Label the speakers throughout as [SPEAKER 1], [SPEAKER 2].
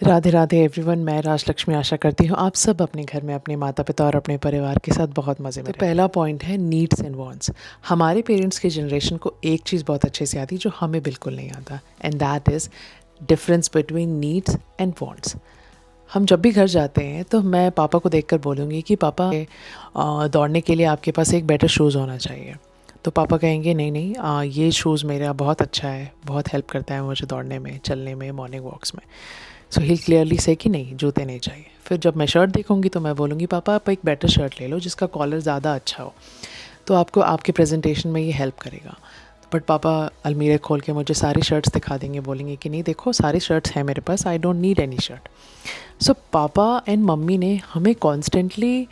[SPEAKER 1] Radhe Radhe everyone. मैं राजलक्ष्मी आशा करती हूँ आप सब अपने घर में अपने माता पिता और अपने परिवार के साथ बहुत मज़े में। तो पहला पॉइंट है नीड्स एंड वांट्स। हमारे पेरेंट्स के जनरेशन को एक चीज़ बहुत अच्छे से आती जो हमें बिल्कुल नहीं आता, and that is difference between needs and wants. हम जब भी घर जाते हैं तो मैं पापा को देखकर बोलूँगी कि पापा दौड़ने के लिए आपके पास एक बेटर शूज़ होना चाहिए। तो पापा कहेंगे नहीं नहीं, ये शूज़ मेरा बहुत अच्छा है, बहुत हेल्प करता है मुझे दौड़ने में, चलने में, मॉर्निंग वॉक्स में। सो ही क्लियरली से कि नहीं, जूते नहीं चाहिए। फिर जब मैं शर्ट देखूंगी तो मैं बोलूँगी पापा आप एक बेटर शर्ट ले लो जिसका कॉलर ज़्यादा अच्छा हो, तो आपको आपके प्रेजेंटेशन में ये हेल्प करेगा। बट पापा अलमीरे खोल के मुझे सारी शर्ट्स दिखा देंगे, बोलेंगे कि नहीं देखो सारी शर्ट्स हैं मेरे पास, I don't need any shirt. So papa and mummy ने हमें कॉन्स्टेंटली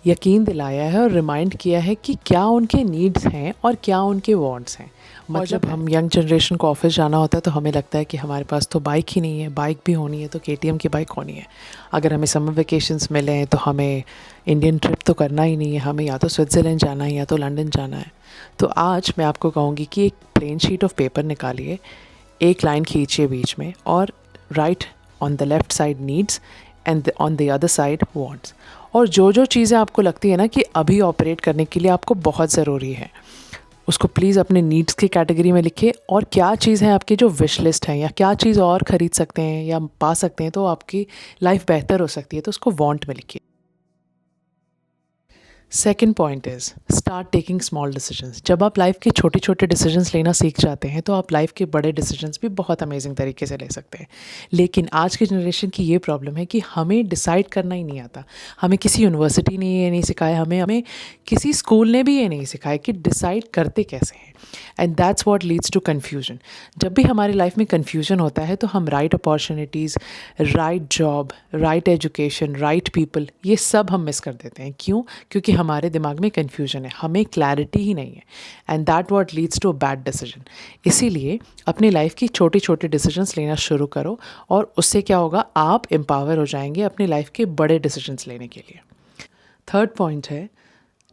[SPEAKER 1] यकीन दिलाया है और रिमाइंड किया है कि क्या उनके नीड्स हैं और क्या उनके वांट्स हैं। मतलब जब हम यंग जनरेशन को ऑफिस जाना होता है तो हमें लगता है कि हमारे पास तो बाइक ही नहीं है, बाइक भी होनी है तो केटीएम की बाइक होनी है। अगर हमें समर वेकेशंस मिले हैं तो हमें इंडियन ट्रिप तो करना ही नहीं है, हमें या तो स्विट्ज़रलैंड जाना है या तो लंदन जाना है। तो आज मैं आपको कहूँगी कि एक प्लेन शीट ऑफ पेपर निकालिए, एक लाइन खींचिए बीच में और right on the left side needs and on the other side wants. और जो जो चीज़ें आपको लगती है ना कि अभी ऑपरेट करने के लिए आपको बहुत ज़रूरी है, उसको प्लीज़ अपने नीड्स की कैटेगरी में लिखिए। और क्या चीज़ है आपकी जो विश लिस्ट है, या क्या चीज़ और ख़रीद सकते हैं या पा सकते हैं तो आपकी लाइफ बेहतर हो सकती है, तो उसको वांट में लिखिए। Second point is start taking small decisions. जब आप लाइफ के छोटे छोटे डिसीजंस लेना सीख जाते हैं तो आप लाइफ के बड़े डिसीजंस भी बहुत अमेजिंग तरीके से ले सकते हैं। लेकिन आज की जनरेशन की ये प्रॉब्लम है कि हमें डिसाइड करना ही नहीं आता। हमें किसी यूनिवर्सिटी ने ये नहीं सिखाया, हमें हमें किसी स्कूल ने भी ये नहीं सिखाया कि डिसाइड करते कैसे हैं। And that's what leads to confusion. जब भी हमारी लाइफ में कन्फ्यूजन होता है तो हम right opportunities, right job, right education, right people, ये सब हम मिस कर देते हैं। क्यों? क्योंकि हमारे दिमाग में कन्फ्यूजन है, हमें क्लैरिटी ही नहीं है, and that what leads to a bad decision. इसीलिए अपनी लाइफ की छोटी छोटी डिसीजंस लेना शुरू करो और उससे क्या होगा, आप एम्पावर हो जाएंगे अपनी लाइफ के बड़े डिसीजंस लेने के लिए। थर्ड पॉइंट है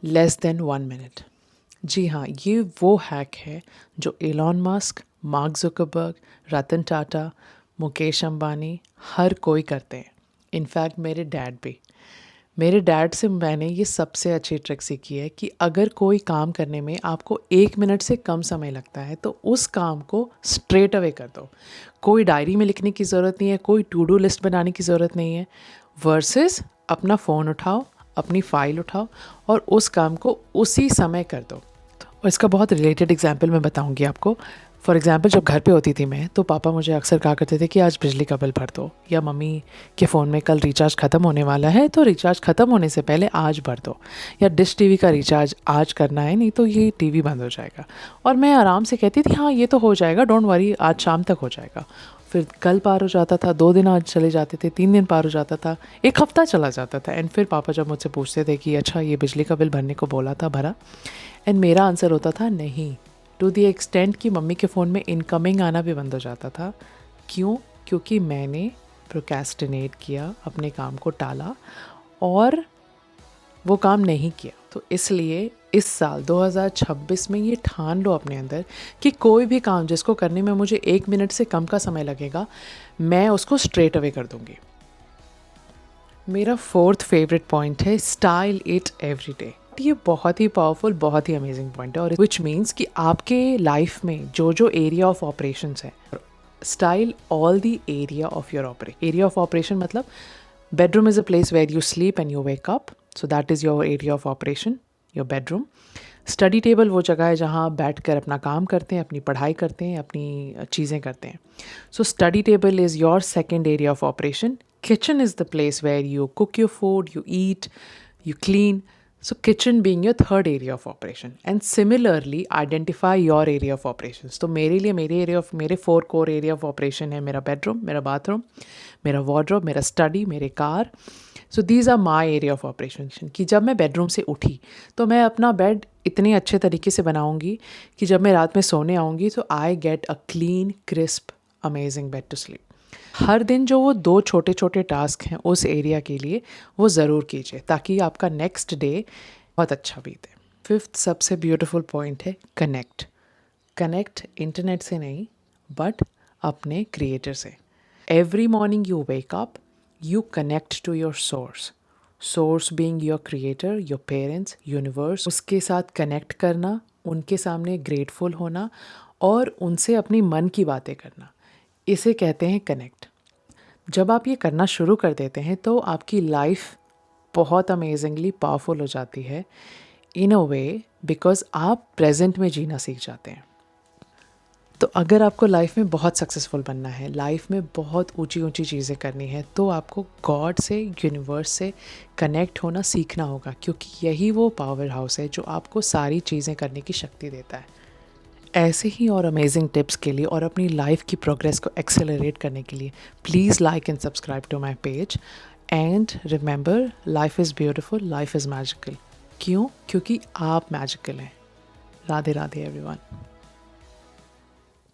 [SPEAKER 1] लेस देन 1 मिनट। जी हाँ, ये वो हैक है जो Elon Musk, mark Zuckerberg, Ratan Tata, Mukesh Ambani, हर कोई करते हैं। इनफैक्ट मेरे डैड भी। मेरे डैड से मैंने ये सबसे अच्छी ट्रिक सीखी है कि अगर कोई काम करने में आपको 1 मिनट से कम समय लगता है तो उस काम को स्ट्रेट अवे कर दो। कोई डायरी में लिखने की ज़रूरत नहीं है, कोई टू डू लिस्ट बनाने की ज़रूरत नहीं है, वर्सेस अपना फ़ोन उठाओ, अपनी फ़ाइल उठाओ और उस काम को उसी समय कर दो। और इसका बहुत रिलेटेड एग्जाम्पल मैं बताऊंगी आपको। फॉर एग्ज़ाम्पल जब घर पे होती थी मैं, तो पापा मुझे अक्सर कहा करते थे कि आज बिजली का बिल भर दो, या मम्मी के फ़ोन में कल रिचार्ज ख़त्म होने वाला है तो रिचार्ज ख़त्म होने से पहले आज भर दो, या डिश टीवी का रिचार्ज आज करना है नहीं तो ये टीवी बंद हो जाएगा। और मैं आराम से कहती थी हाँ ये तो हो जाएगा, डोंट वरी, आज शाम तक हो जाएगा। फिर कल पार हो जाता था, 2 दिन आज चले जाते थे, 3 दिन पार हो जाता था, एक हफ्ता चला जाता था। एंड फिर पापा जब मुझसे पूछते थे कि अच्छा ये बिजली का बिल भरने को बोला था, भरा? एंड मेरा आंसर होता था नहीं, टू दी एक्सटेंट कि मम्मी के फ़ोन में इनकमिंग आना भी बंद हो जाता था। क्यों? क्योंकि मैंने प्रोक्रेस्टिनेट किया, अपने काम को टाला और वो काम नहीं किया। तो इसलिए इस साल 2026 में ये ठान लो अपने अंदर कि कोई भी काम जिसको करने में मुझे 1 मिनट से कम का समय लगेगा, मैं उसको स्ट्रेट अवे कर दूंगी। मेरा फोर्थ फेवरेट पॉइंट है स्टाइल इट एवरी डे। ये बहुत ही पावरफुल, बहुत ही अमेजिंग पॉइंट है, और विच मीन्स कि आपके लाइफ में जो जो एरिया ऑफ ऑपरेशंस है, style all the area of your area of operation. मतलब bedroom is a place where you sleep and you wake up, so that is your area of operation, your bedroom. Study table वो जगह है जहाँ आप बैठ कर अपना काम करते हैं, अपनी पढ़ाई करते हैं, अपनी चीज़ें करते हैं। So study table is your second area of operation. Kitchen is the place where you cook your food, you eat, you clean. So kitchen being your third area of operation. And similarly, identify your area of operations. तो मेरे लिए मेरे 4 core area of operation है मेरा bedroom, मेरा bathroom, मेरा wardrobe, मेरा study, मेरे car. So these are my area of operation. कि जब मैं bedroom से उठी तो मैं अपना bed इतने अच्छे तरीके से बनाऊंगी कि जब मैं रात में सोने आऊँगी तो I get a clean, crisp, amazing bed to sleep. हर दिन जो वो 2 छोटे छोटे टास्क हैं उस एरिया के लिए वो ज़रूर कीजिए ताकि आपका नेक्स्ट डे बहुत अच्छा बीते। फिफ्थ सबसे ब्यूटीफुल पॉइंट है कनेक्ट। कनेक्ट इंटरनेट से नहीं, बट अपने क्रिएटर से। Every morning you wake up, you connect to your source. Source being your creator, your parents, universe. उसके साथ कनेक्ट करना, उनके सामने ग्रेटफुल होना और उनसे अपनी मन की बातें करना, इसे कहते हैं कनेक्ट। जब आप ये करना शुरू कर देते हैं तो आपकी लाइफ बहुत अमेजिंगली पावरफुल हो जाती है इन अ वे, बिकॉज आप प्रेजेंट में जीना सीख जाते हैं। तो अगर आपको लाइफ में बहुत सक्सेसफुल बनना है, लाइफ में बहुत ऊंची ऊंची चीज़ें करनी है, तो आपको गॉड से, यूनिवर्स से कनेक्ट होना सीखना होगा, क्योंकि यही वो पावर हाउस है जो आपको सारी चीज़ें करने की शक्ति देता है। ऐसे ही और अमेजिंग टिप्स के लिए और अपनी लाइफ की प्रोग्रेस को एक्सेलरेट करने के लिए please like and subscribe to my page. And remember, life is beautiful, life is magical. क्यों? क्योंकि आप मैजिकल हैं। राधे राधे एवरीवन।